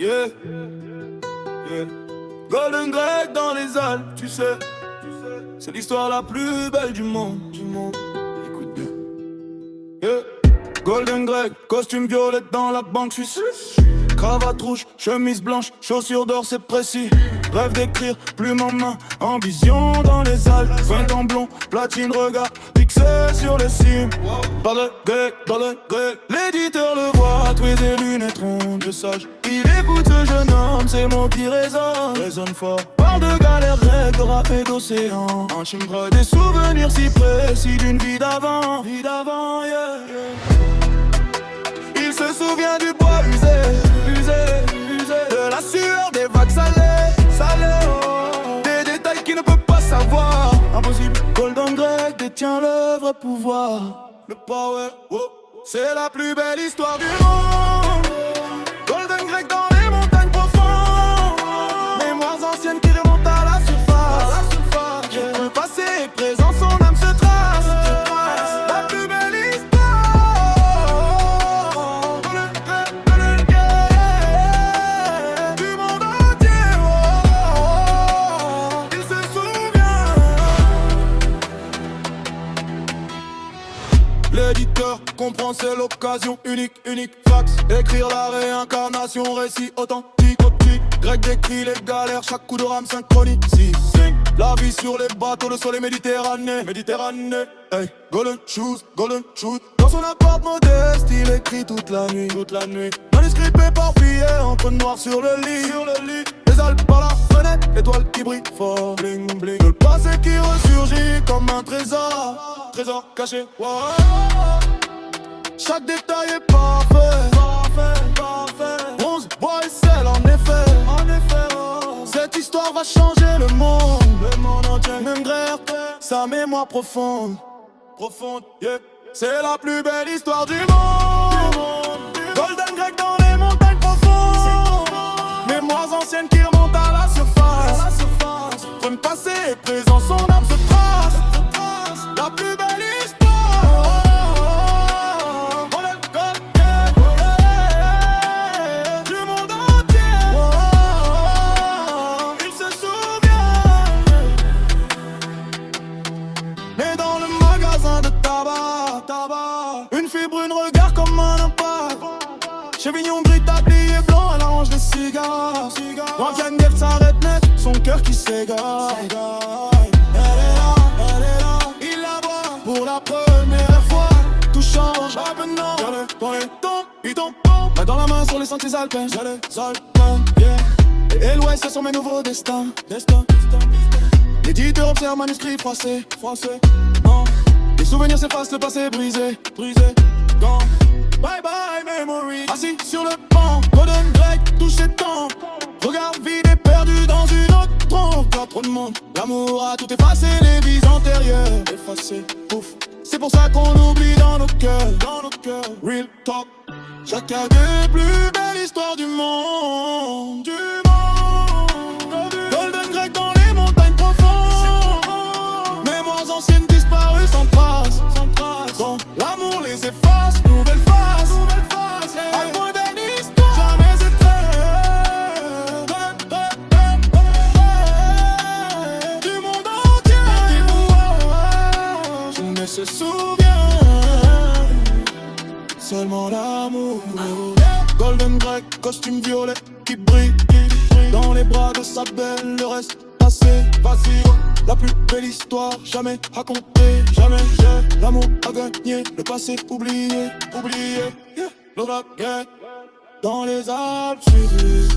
Yeah, yeah. Golden Greg dans les Alpes, tu sais. C'est l'histoire la plus belle du monde. Écoute bien. Yeah. Golden Greg, costume violet dans la banque suisse. Cravate rouge, chemise blanche, chaussures d'or, c'est précis. Rêve d'écrire, plume en main, ambition dans les Alpes. 20 ans blond, platine, regard fixé sur les cimes. Dans le grec, l'éditeur le voit, tous les lunettes rondes, sage. Il écoute ce jeune homme, c'est mon qui résonne fort. Parle de galère, rêve de rap et d'océan. Un chimbre des souvenirs si précis d'une vie d'avant, yeah. Il se souvient du bois usé, de la sueur des vagues salées, oh. Des détails qu'il ne peut pas savoir. Impossible, Golden Greg détient le vrai pouvoir. Le power, oh. C'est la plus belle histoire du monde. Golden Greg dans les montagnes profondes. Mémoires anciennes qui remontent à la surface. Le passé et présent, son âme se trace. La plus belle histoire. Du monde entier, oh. Il se souvient. L'éditeur comprend, c'est l'occasion unique, fax. Écrire la réincarnation, récit authentique. Greg décrit les galères, chaque coup de rame synchronisé. La vie sur les bateaux, le soleil Méditerranée. Hey, golden shoes. Dans son appart modeste, il écrit toute la nuit. Manuscrit éparpillé, encre noire sur le lit. Les Alpes par la fenêtre, étoile qui brille fort. Bling bling. Le passé qui ressurgit comme un trésor caché. Wow. Chaque détail est parfait. Bronze, bois et sel, en effet, oh. Cette histoire va changer le monde entier. Même Greg, sa mémoire profonde, yeah. C'est la plus belle histoire du monde. Golden Greg dans les montagnes profondes. Mémoires anciennes qui remontent à la surface. Prime passé et présent, son âme se trace. La plus belle histoire. Une fibre, une regard comme un impact. Chevignon gris, tablier blanc, elle arrange les cigares. Quand Yannick s'arrête net, son cœur qui s'égare. Elle est là, il la voit pour la première fois. Tout change, maintenant. Dans les temps, il tombe. Main dans la main sur les sentiers alpins. Yeah. Et l'ouest, ce sont mes nouveaux destins. L'éditeur observe manuscrit français. Non. Les souvenirs s'effacent, le passé brisé. Gone. Bye bye memory. Assis sur le banc, Golden Greg touche ses temps. Regard vide et perdu dans une autre trompe. Pas trop de monde, l'amour a tout effacé. Les vies antérieures effacées, ouf. C'est pour ça qu'on oublie dans nos cœurs. Real talk. Chacun des plus belles histoires du monde. Golden Greg dans les montagnes profondes. Mémoires anciennes disparues sans trace. Quand l'amour les efface, nouvelle face. À moins d'une histoire, jamais éteint. Du monde entier, je ne se souvient. Seulement l'amour. Golden Greg, costume violet qui brille. Dans les bras de sa belle, le reste passé. Vas-y, la plus belle histoire jamais racontée. L'amour a gagné, le passé oublié. Yeah. Le regret dans les Alpes suivies.